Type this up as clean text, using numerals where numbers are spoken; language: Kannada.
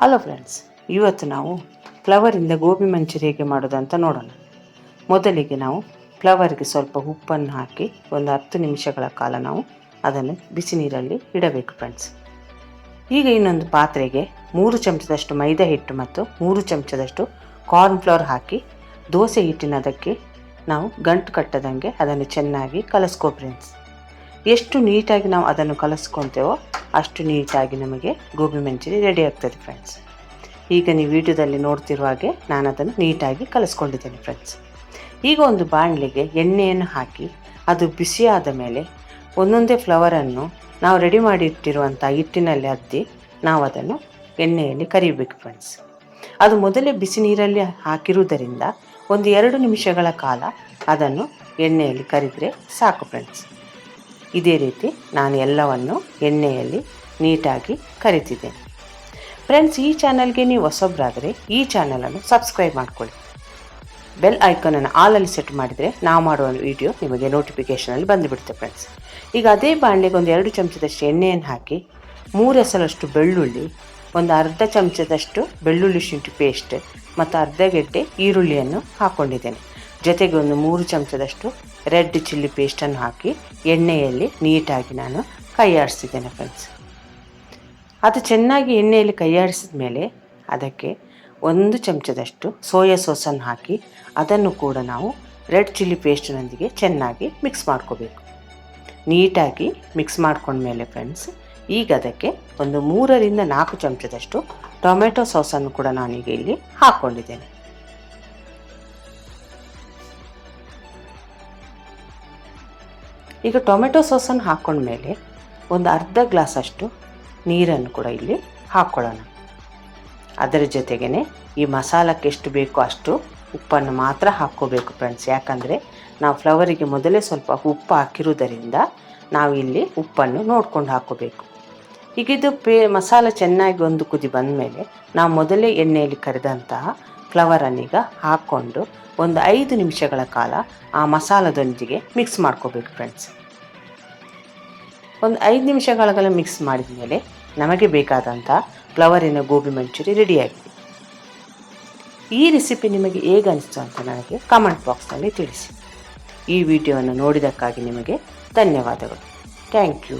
ಹಲೋ ಫ್ರೆಂಡ್ಸ್, ಇವತ್ತು ನಾವು ಫ್ಲವರಿಂದ ಗೋಬಿ ಮಂಚೂರಿ ಹೇಗೆ ಮಾಡೋದು ಅಂತ ನೋಡೋಣ. ಮೊದಲಿಗೆ ನಾವು ಫ್ಲವರ್ಗೆ ಸ್ವಲ್ಪ ಉಪ್ಪನ್ನು ಹಾಕಿ ಒಂದು 10 ನಿಮಿಷಗಳ ಕಾಲ ನಾವು ಅದನ್ನು ಬಿಸಿ ನೀರಲ್ಲಿ ಇಡಬೇಕು ಫ್ರೆಂಡ್ಸ್. ಈಗ ಇನ್ನೊಂದು ಪಾತ್ರೆಗೆ 3 ಚಮಚದಷ್ಟು ಮೈದಾ ಹಿಟ್ಟು ಮತ್ತು 3 ಚಮಚದಷ್ಟು ಕಾರ್ನ್ಫ್ಲವರ್ ಹಾಕಿ ದೋಸೆ ಹಿಟ್ಟಿನದಕ್ಕೆ ನಾವು ಗಂಟು ಕಟ್ಟದಂಗೆ ಅದನ್ನು ಚೆನ್ನಾಗಿ ಕಲಸ್ಕೋ ಫ್ರೆಂಡ್ಸ್. ಎಷ್ಟು ನೀಟಾಗಿ ನಾವು ಅದನ್ನು ಕಲಸ್ಕೊತೇವೋ ಅಷ್ಟು ನೀಟಾಗಿ ನಮಗೆ ಗೋಬಿ ಮಂಚೂರಿ ರೆಡಿ ಆಗ್ತದೆ ಫ್ರೆಂಡ್ಸ್. ಈಗ ನೀವು ವಿಡಿಯೋದಲ್ಲಿ ನೋಡ್ತಿರುವ ಹಾಗೆ ನಾನು ಅದನ್ನು ನೀಟಾಗಿ ಕಲಿಸ್ಕೊಂಡಿದ್ದೇನೆ ಫ್ರೆಂಡ್ಸ್. ಈಗ ಒಂದು ಬಾಣಲೆಗೆ ಎಣ್ಣೆಯನ್ನು ಹಾಕಿ ಅದು ಬಿಸಿಯಾದ ಮೇಲೆ ಒಂದೊಂದೇ ಫ್ಲವರನ್ನು ನಾವು ರೆಡಿ ಮಾಡಿ ಇಟ್ಟಿರುವಂಥ ಹಿಟ್ಟಿನಲ್ಲಿ ಅದ್ದಿ ನಾವು ಅದನ್ನು ಎಣ್ಣೆಯಲ್ಲಿ ಕರಿಬೇಕು ಫ್ರೆಂಡ್ಸ್. ಅದು ಮೊದಲೇ ಬಿಸಿ ನೀರಲ್ಲಿ ಹಾಕಿರುವುದರಿಂದ ಒಂದು 2 ನಿಮಿಷಗಳ ಕಾಲ ಅದನ್ನು ಎಣ್ಣೆಯಲ್ಲಿ ಕರಿದರೆ ಸಾಕು ಫ್ರೆಂಡ್ಸ್. ಇದೇ ರೀತಿ ನಾನು ಎಲ್ಲವನ್ನು ಎಣ್ಣೆಯಲ್ಲಿ ನೀಟಾಗಿ ಕರಿತಿದ್ದೇನೆ ಫ್ರೆಂಡ್ಸ್. ಈ ಚಾನಲ್ಗೆ ನೀವು ಹೊಸಬ್ರಾದರೆ ಈ ಚಾನಲನ್ನು ಸಬ್ಸ್ಕ್ರೈಬ್ ಮಾಡ್ಕೊಳ್ಳಿ. ಬೆಲ್ ಐಕಾನನ್ನು ಆಲಲ್ಲಿ ಸೆಟ್ ಮಾಡಿದರೆ ನಾವು ಮಾಡುವ ವಿಡಿಯೋ ನಿಮಗೆ ನೋಟಿಫಿಕೇಷನಲ್ಲಿ ಬಂದುಬಿಡುತ್ತೆ ಫ್ರೆಂಡ್ಸ್. ಈಗ ಅದೇ ಬಾಣಲೆಗೆ ಒಂದು 2 ಚಮಚದಷ್ಟು ಎಣ್ಣೆಯನ್ನು ಹಾಕಿ 3 ಎಸಳಷ್ಟು ಬೆಳ್ಳುಳ್ಳಿ, ಒಂದು ಅರ್ಧ ಚಮಚದಷ್ಟು ಬೆಳ್ಳುಳ್ಳಿ ಶುಂಠಿ ಪೇಸ್ಟ್ ಮತ್ತು ಅರ್ಧ ಗೆಡ್ಡೆ ಈರುಳ್ಳಿಯನ್ನು ಹಾಕ್ಕೊಂಡಿದ್ದೇನೆ. ಜೊತೆಗೆ ಒಂದು 3 ಚಮಚದಷ್ಟು ರೆಡ್ ಚಿಲ್ಲಿ ಪೇಸ್ಟನ್ನು ಹಾಕಿ ಎಣ್ಣೆಯಲ್ಲಿ ನೀಟಾಗಿ ನಾನು ಕೈಯಾಡಿಸ್ತಿದ್ದೇನೆ ಫ್ರೆಂಡ್ಸ್. ಅದು ಚೆನ್ನಾಗಿ ಎಣ್ಣೆಯಲ್ಲಿ ಕೈಯಾಡಿಸಿದ ಮೇಲೆ ಅದಕ್ಕೆ 1 ಚಮಚದಷ್ಟು ಸೋಯಾ ಸಾಸನ್ನು ಹಾಕಿ ಅದನ್ನು ಕೂಡ ನಾವು ರೆಡ್ ಚಿಲ್ಲಿ ಪೇಸ್ಟ್ನೊಂದಿಗೆ ಚೆನ್ನಾಗಿ ಮಿಕ್ಸ್ ಮಾಡ್ಕೋಬೇಕು. ನೀಟಾಗಿ ಮಿಕ್ಸ್ ಮಾಡ್ಕೊಂಡ್ಮೇಲೆ ಫ್ರೆಂಡ್ಸ್, ಈಗ ಅದಕ್ಕೆ ಒಂದು 3ರಿಂದ 4 ಚಮಚದಷ್ಟು ಟೊಮೆಟೊ ಸಾಸನ್ನು ಕೂಡ ನಾನೀಗ ಇಲ್ಲಿ ಹಾಕ್ಕೊಂಡಿದ್ದೇನೆ. ಈಗ ಟೊಮೆಟೊ ಸಾಸನ್ನು ಹಾಕ್ಕೊಂಡ್ಮೇಲೆ ಒಂದು ಅರ್ಧ ಗ್ಲಾಸಷ್ಟು ನೀರನ್ನು ಕೂಡ ಇಲ್ಲಿ ಹಾಕ್ಕೊಳ್ಳೋಣ. ಅದರ ಜೊತೆಗೇ ಈ ಮಸಾಲಕ್ಕೆ ಎಷ್ಟು ಬೇಕೋ ಅಷ್ಟು ಉಪ್ಪನ್ನು ಮಾತ್ರ ಹಾಕ್ಕೋಬೇಕು ಫ್ರೆಂಡ್ಸ್. ಯಾಕಂದರೆ ನಾವು ಫ್ಲವರಿಗೆ ಮೊದಲೇ ಸ್ವಲ್ಪ ಉಪ್ಪು ಹಾಕಿರುವುದರಿಂದ ನಾವು ಇಲ್ಲಿ ಉಪ್ಪನ್ನು ನೋಡ್ಕೊಂಡು ಹಾಕ್ಕೋಬೇಕು. ಈಗ ಇದು ಮಸಾಲ ಚೆನ್ನಾಗಿ ಒಂದು ಕುದಿ ಬಂದ ಮೇಲೆ ನಾವು ಮೊದಲೇ ಎಣ್ಣೆಯಲ್ಲಿ ಕರೆದಂತಹ ಫ್ಲವರನ್ನೀಗ ಹಾಕ್ಕೊಂಡು ಒಂದು 5 ನಿಮಿಷಗಳ ಕಾಲ ಆ ಮಸಾಲದೊಂದಿಗೆ ಮಿಕ್ಸ್ ಮಾಡ್ಕೋಬೇಕು ಫ್ರೆಂಡ್ಸ್. ಒಂದು 5 ನಿಮಿಷಗಳ ಕಾಲ ಮಿಕ್ಸ್ ಮಾಡಿದ ಮೇಲೆ ನಮಗೆ ಬೇಕಾದಂಥ ಫ್ಲವರಿನ ಗೋಬಿ ಮಂಚೂರಿ ರೆಡಿಯಾಗಿದೆ. ಈ ರೆಸಿಪಿ ನಿಮಗೆ ಹೇಗೆ ಅನಿಸ್ತು ಅಂತ ನನಗೆ ಕಮೆಂಟ್ ಬಾಕ್ಸ್ನಲ್ಲಿ ತಿಳಿಸಿ. ಈ ವಿಡಿಯೋವನ್ನು ನೋಡಿದ್ದಕ್ಕಾಗಿ ನಿಮಗೆ ಧನ್ಯವಾದಗಳು. Thank you.